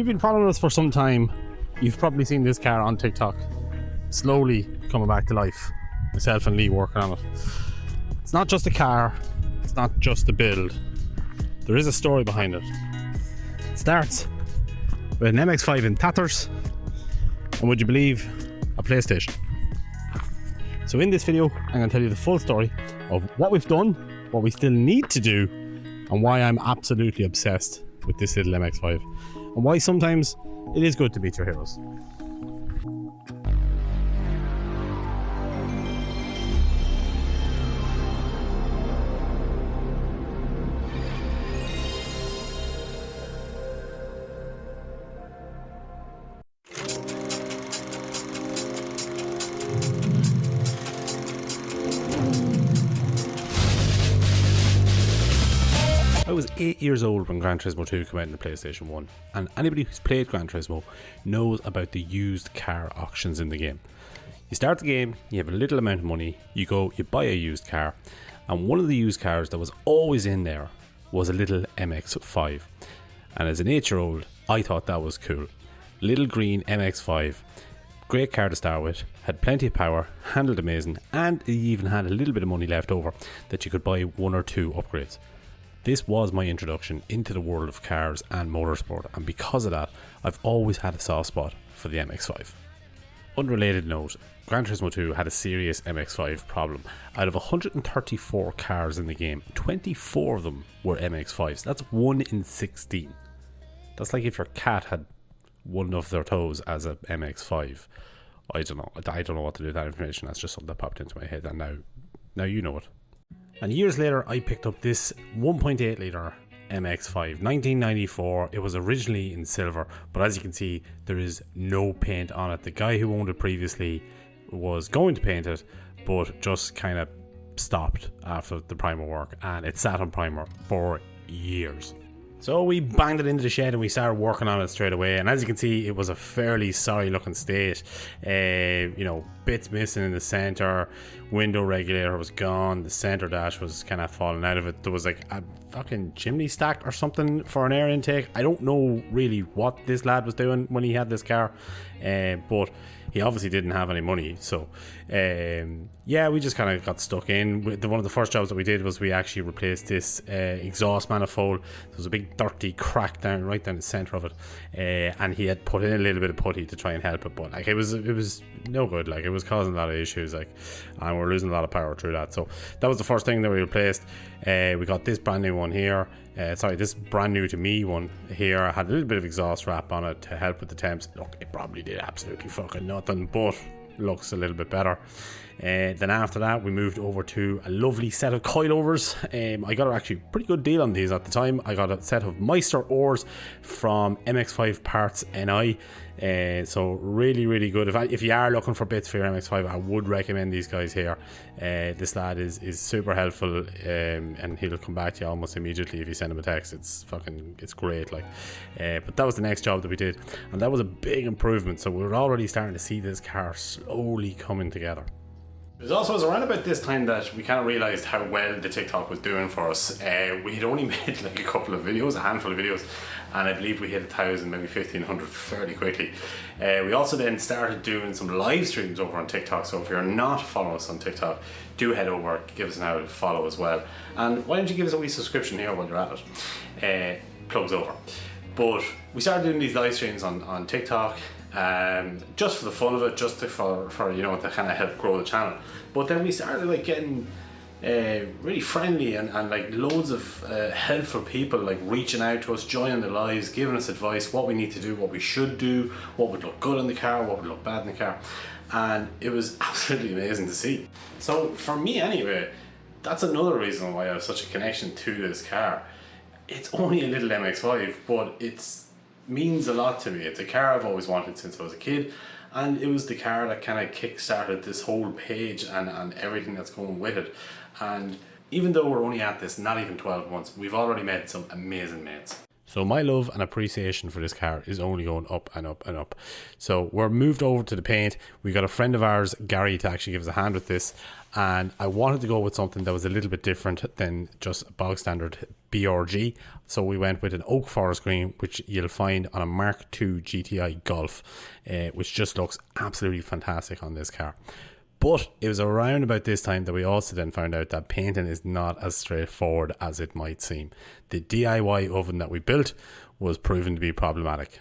you've been following us for some time, you've probably seen this car on TikTok slowly coming back to life. Myself and Lee working on it. It's not just a car, it's not just a build. There is a story behind it. It starts with an MX-5 in tatters, and would you believe, a PlayStation. So in this video, I'm going to tell you the full story of what we've done, what we still need to do, and why I'm absolutely obsessed with this little MX-5, and why sometimes it is good to meet your heroes. I was 8 years old when Gran Turismo 2 came out in the PlayStation 1, and anybody who's played Gran Turismo knows about the used car auctions in the game. You start the game, you have a little amount of money, you go, you buy a used car, and one of the used cars that was always in there was a little MX-5. And as an 8-year-old, I thought that was cool. Little green MX-5, great car to start with, had plenty of power, handled amazing, and it even had a little bit of money left over that you could buy 1 or 2 upgrades. This was my introduction into the world of cars and motorsport, and because of that, I've always had a soft spot for the MX-5. Unrelated note, Gran Turismo 2 had a serious MX-5 problem. Out of 134 cars in the game, 24 of them were MX-5s. That's 1 in 16. That's like if your cat had one of their toes as a MX-5. I don't know what to do with that information. That's just something that popped into my head, and now you know it. And years later, I picked up this 1.8 litre MX-5, 1994. It was originally in silver, but as you can see, there is no paint on it. The guy who owned it previously was going to paint it, but just kind of stopped after the primer work, and it sat on primer for years. So we banged it into the shed and we started working on it straight away, and as you can see, it was a fairly sorry looking state. Bits missing in the center, window regulator was gone, the center dash was kind of falling out of it. There was like a fucking chimney stack or something for an air intake. I don't know really what this lad was doing when he had this car, but he obviously didn't have any money. So we just kind of got stuck in. One of the first jobs that we did was we actually replaced this exhaust manifold. There was a big dirty crack right down the center of it, and he had put in a little bit of putty to try and help it, but like it was no good. Like it was causing a lot of issues, and we're losing a lot of power through that. So that was the first thing that we replaced. We got this brand new one here. This brand new to me one here. I had a little bit of exhaust wrap on it to help with the temps. Look, it probably did absolutely fucking nothing, but looks a little bit better. Then after that, we moved over to a lovely set of coilovers. I got actually a pretty good deal on these at the time. I got a set of Meister oars from MX-5 Parts NI. So really good. If you are looking for bits for your MX-5, I would recommend these guys here. This lad is super helpful, and he'll come back to you almost immediately if you send him a text. It's great. But that was the next job that we did, and that was a big improvement. So we were already starting to see this car slowly coming together. It was around about this time that we kind of realised how well the TikTok was doing for us. We had only made like a couple of videos, a handful of videos, and I believe we hit 1,000, maybe 1,500 fairly quickly. We also then started doing some live streams over on TikTok, so if you're not following us on TikTok, do head over, give us an follow as well. And why don't you give us a wee subscription here while you're at it? Plugs over. But we started doing these live streams on TikTok, just for the fun of it, just for to kind of help grow the channel. But then we started like getting really friendly and like loads of helpful people like reaching out to us, joining the lives, giving us advice, what we need to do, what we should do, what would look good in the car, what would look bad in the car, and it was absolutely amazing to see. So for me anyway, that's another reason why I have such a connection to this car. It's only a little MX-5, but it means a lot to me. It's a car I've always wanted since I was a kid, and it was the car that kind of kick-started this whole page and everything that's going with it. And even though we're only at this not even 12 months, we've already met some amazing mates. So my love and appreciation for this car is only going up and up and up. So we're moved over to the paint. We got a friend of ours, Gary, to actually give us a hand with this, and I wanted to go with something that was a little bit different than just a bog standard BRG. So we went with an oak forest green, which you'll find on a Mark II GTI Golf, which just looks absolutely fantastic on this car. But it was around about this time that we also then found out that painting is not as straightforward as it might seem. The DIY oven that we built was proven to be problematic.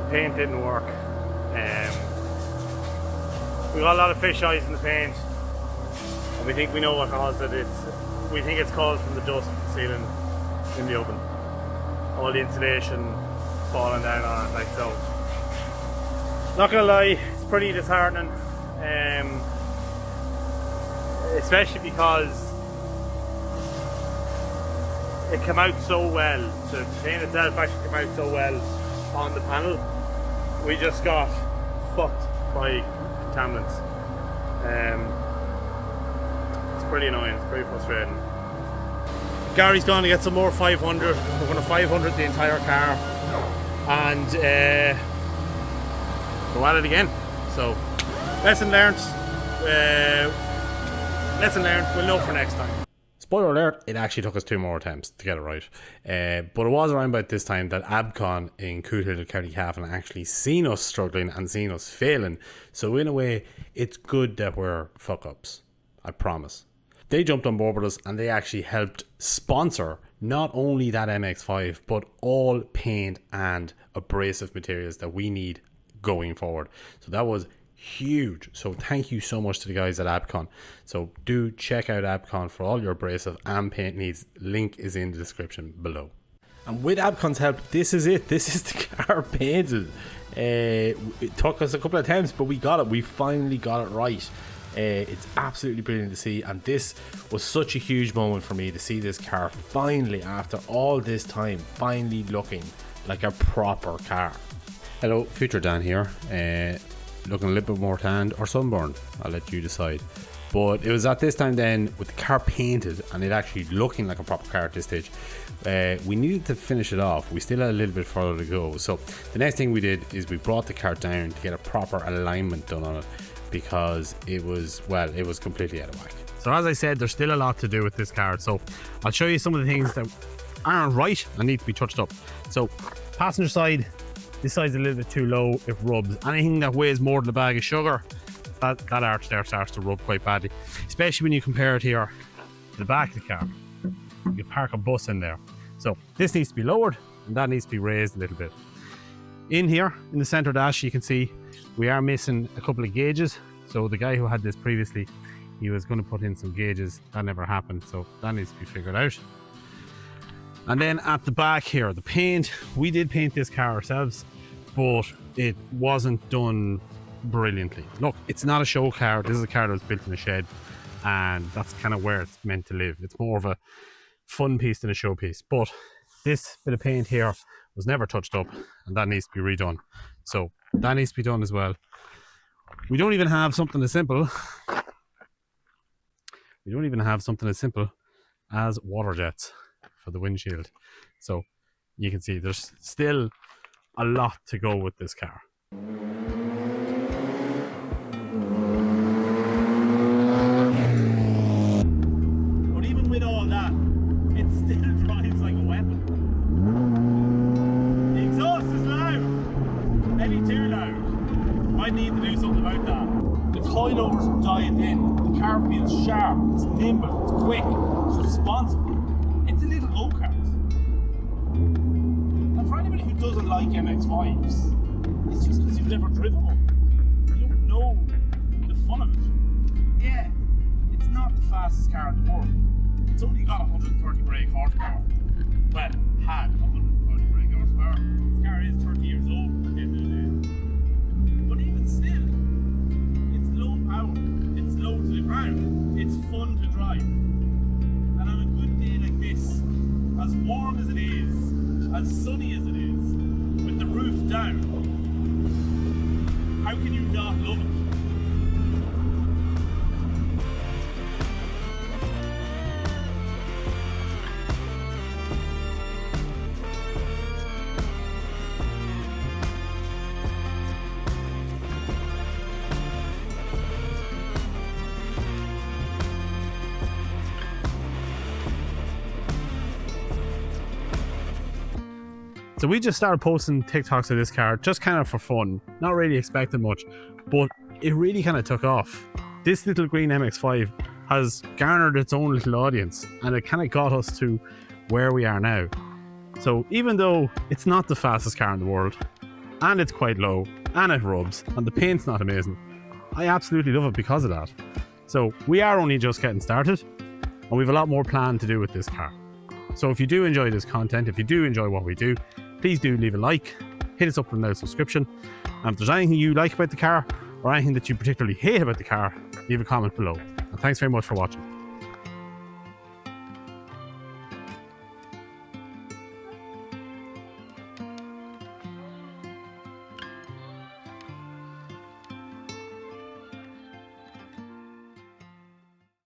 The paint didn't work. We got a lot of fish eyes in the paint, and we think we know what caused it. We think it's caused from the dust sealing in the oven. All the insulation falling down on it, like so. Not gonna lie, it's pretty disheartening, especially because it came out so well. The paint itself actually came out so well on the panel. We just got fucked by contaminants. It's pretty annoying, it's pretty frustrating. Gary's going to get some more 500. We're going to 500 the entire car and go at it again. So, lesson learned. We'll know for next time. Spoiler alert, it actually took us 2 more attempts to get it right. But it was around about this time that Abcon in Cootehill, County Cavan actually seen us struggling and seen us failing. So in a way, it's good that we're fuck-ups. I promise. They jumped on board with us and they actually helped sponsor not only that MX-5 but all paint and abrasive materials that we need going forward. So that was huge. So thank you so much to the guys at Abcon. So do check out Abcon for all your abrasive and paint needs. Link is in the description below. And with Abcon's help, this is it. This is the car painted. It took us a couple of attempts, but we got it. We finally got it right. It's absolutely brilliant to see, and this was such a huge moment for me to see this car finally, after all this time, finally looking like a proper car. Hello, Future Dan here. Looking a little bit more tanned or sunburned, I'll let you decide. But it was at this time then, with the car painted and it actually looking like a proper car at this stage, we needed to finish it off. We still had a little bit further to go. So the next thing we did is we brought the car down to get a proper alignment done on it, because it was completely out of whack. So as I said, there's still a lot to do with this car. So I'll show you some of the things that aren't right and need to be touched up. So passenger side, this side's a little bit too low, it rubs. Anything that weighs more than a bag of sugar, that arch there starts to rub quite badly, especially when you compare it here to the back of the car. You park a bus in there. So this needs to be lowered and that needs to be raised a little bit. In here, in the center dash, you can see we are missing a couple of gauges. So the guy who had this previously, he was going to put in some gauges. That never happened, so that needs to be figured out. And then at the back here, the paint, we did paint this car ourselves, but it wasn't done brilliantly. Look, it's not a show car. This is a car that was built in a shed, and that's kind of where it's meant to live. It's more of a fun piece than a show piece. But this bit of paint here was never touched up, and that needs to be redone. So that needs to be done as well. We don't even have something as simple. As water jets for the windshield. So you can see there's still a lot to go with this car. But even with all that, it still drives like a weapon. The exhaust is loud. Maybe too loud. Might need to do something about that. The coilovers are dialed in. The car feels sharp, it's nimble, it's quick, it's responsible. It's a little go-kart. And for anybody who doesn't like MX-5s, it's just because you've never driven one. You don't know the fun of it. Yeah, it's not the fastest car in the world. It's only got 130 brake horsepower. Well, had 130 brake horsepower. This car is 30 years old at the end of the day. But even still, it's low power. It's low to the ground. It's fun to drive. And on a good day like this, as warm as it is, as sunny as it is, with the roof down, how can you not love it? So we just started posting TikToks of this car, just kind of for fun, not really expecting much, but it really kind of took off. This little green MX-5 has garnered its own little audience, and it kind of got us to where we are now. So even though it's not the fastest car in the world, and it's quite low, and it rubs, and the paint's not amazing, I absolutely love it because of that. So we are only just getting started, and we have a lot more planned to do with this car. So if you do enjoy this content, if you do enjoy what we do, please do leave a like, hit us up with a subscription, and if there's anything you like about the car, or anything that you particularly hate about the car, leave a comment below. And thanks very much for watching.